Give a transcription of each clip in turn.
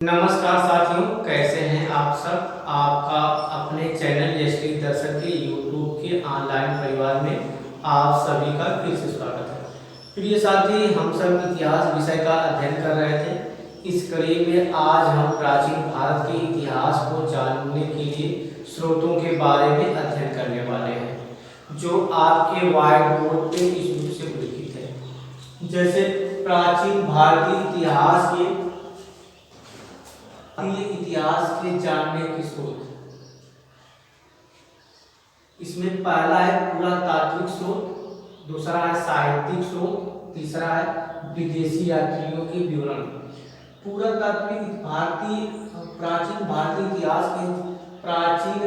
नमस्कार साथियों, कैसे हैं आप सब। आपका अपने चैनल यशवी दर्शक के यूट्यूब के ऑनलाइन परिवार में आप सभी का फिर से स्वागत है। प्रिय साथी, हम सब इतिहास विषय का अध्ययन कर रहे थे। इस कड़ी में आज हम प्राचीन भारत के इतिहास को जानने के लिए स्रोतों के बारे में अध्ययन करने वाले हैं, जो आपके व्हाइट बोर्ड पे इस रूप से उल्लिखित है। जैसे प्राचीन भारतीय इतिहास के जानने की स्रोत। इसमें पहला है पुरातात्विक स्रोत, दूसरा है साहित्यिक स्रोत, तीसरा है विदेशी यात्रियों के विवरण। प्राचीन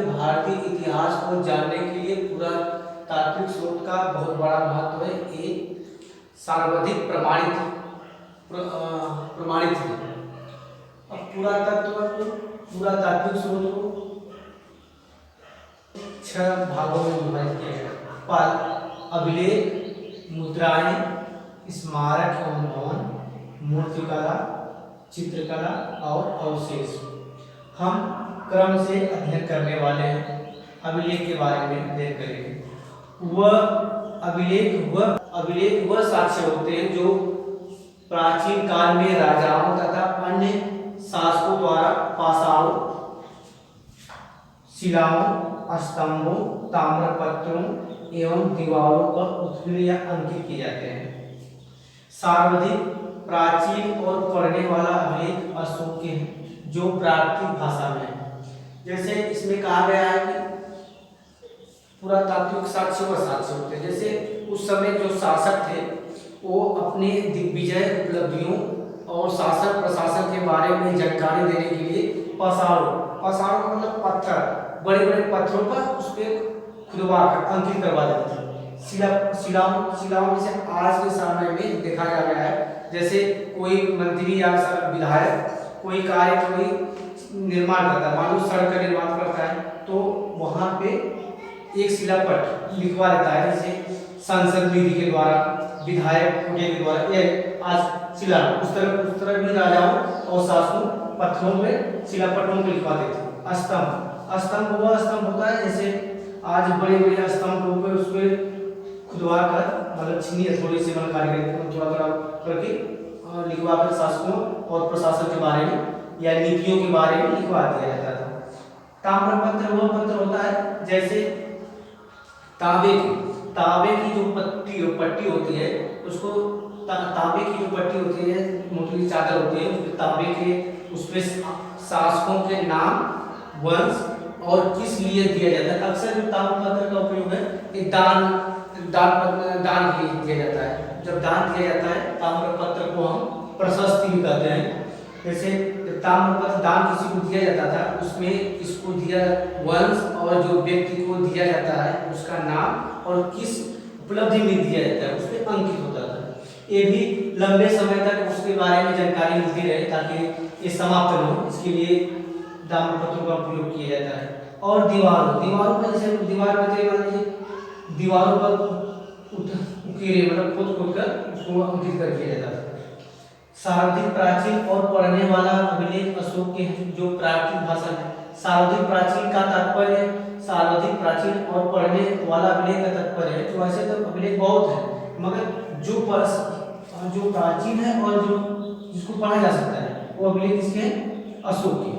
भारतीय इतिहास को जानने के लिए पुरातात्विक स्रोत का बहुत बड़ा महत्व है। एक सर्वाधिक प्रमाणित है। अब पुरातात्विक स्रोत को 6 भागों में विभाजित किया गया। अभिलेख, मुद्राएं, स्मारक एवं भवन, मूर्तिकला, चित्रकला और अवशेष। हम क्रम से अध्ययन करने वाले हैं। अभिलेख के बारे में अध्ययन करेंगे। अभिलेख वह साक्ष्य होते हैं जो प्राचीन काल में राजाओं तथा अन्य शासकों द्वारा पाषाणों, शिलाओं, स्तंभों, ताम्रपत्रों एवं दीवारों पर उत्कीर्ण या अंकित किए जाते हैं। सर्वाधिक प्राचीन और पढ़ने वाला अभिलेख अशोक के हैं, जो प्राकृतिक भाषा में है। जैसे इसमें कहा गया है कि पुरातात्विक साक्ष्य व साक्ष्य होते हैं। जैसे उस समय जो शासक थे वो अपने दिग्विजय उपलब्धियों और शासन प्रशासन के बारे में जानकारी देने के लिए पाषाणों मतलब पत्थर, बड़े बड़े पत्थरों पर उस पर खुदवा कर अंकित करवा देते थे। शिलाओं जैसे आज के समय में देखा जा रहा है। जैसे कोई मंत्री या विधायक कोई कार्य कोई निर्माण करता है, मान लो सड़क का निर्माण करता है, तो वहाँ पे एक शिलापट लिखवा देता है। जैसे सांसद निधि के द्वारा, विधायक के द्वारा, एक आज शिला उस तरह भी राजाओं और शासकों पत्थरों में शिलापटों को लिखवा देते हैं। स्तंभ वह स्तंभ होता है जैसे आज बड़े बड़े स्तंभ पर उस पर खुदवा कर, मतलब छीनी थोड़ी सी थोड़ा करके लिखवा कर शासकों और प्रशासन के बारे में या नीतियों के बारे में लिखवा दिया जाता था। ताम्रपत्र वह पत्र होता है जैसे तांबे की जो पट्टी होती है, उसको तांबे की जो पट्टी होती है, मोटी चादर होती है, उसमें तांबे के उसमें शासकों के नाम, वंश और किस लिए दिया जाता है। अक्सर जो ताम्रपत्र का उपयोग है एक दान के लिए दिया जाता है। जब दान दिया जाता है ताम्रपत्र को हम प्रशस्ति भी कहते हैं। जैसे ताम्रपत्र दान किसी को दिया जाता था, उसमें इसको दिया वंश और जो व्यक्ति को दिया जाता है उसका नाम और किस उपलब्धि में दिया जाता है उसमें अंकित होता था। ये भी लंबे समय तक उसके बारे में जानकारी मिलती रहे ताकि ये समाप्त न हो, इसके लिए ताम्रपत्रों का उपयोग किया जाता है। और दीवारों पर जैसे दीवारों पर उकेरे मतलब खोद कर उसको अंकित कर दिया जाता था। सर्वाधिक प्राचीन और पढ़ने वाला अभिलेख अशोक के हैं, जो प्राकृतिक भाषा है। सर्वाधिक प्राचीन का तात्पर्य, सर्वाधिक प्राचीन और पढ़ने वाला अभिलेख का तात्पर्य है जो ऐसे तो अभिलेख बहुत है, मगर जो प्राचीन है और जो जिसको पढ़ा जा सकता है वो अभिलेख इसके अशोक के।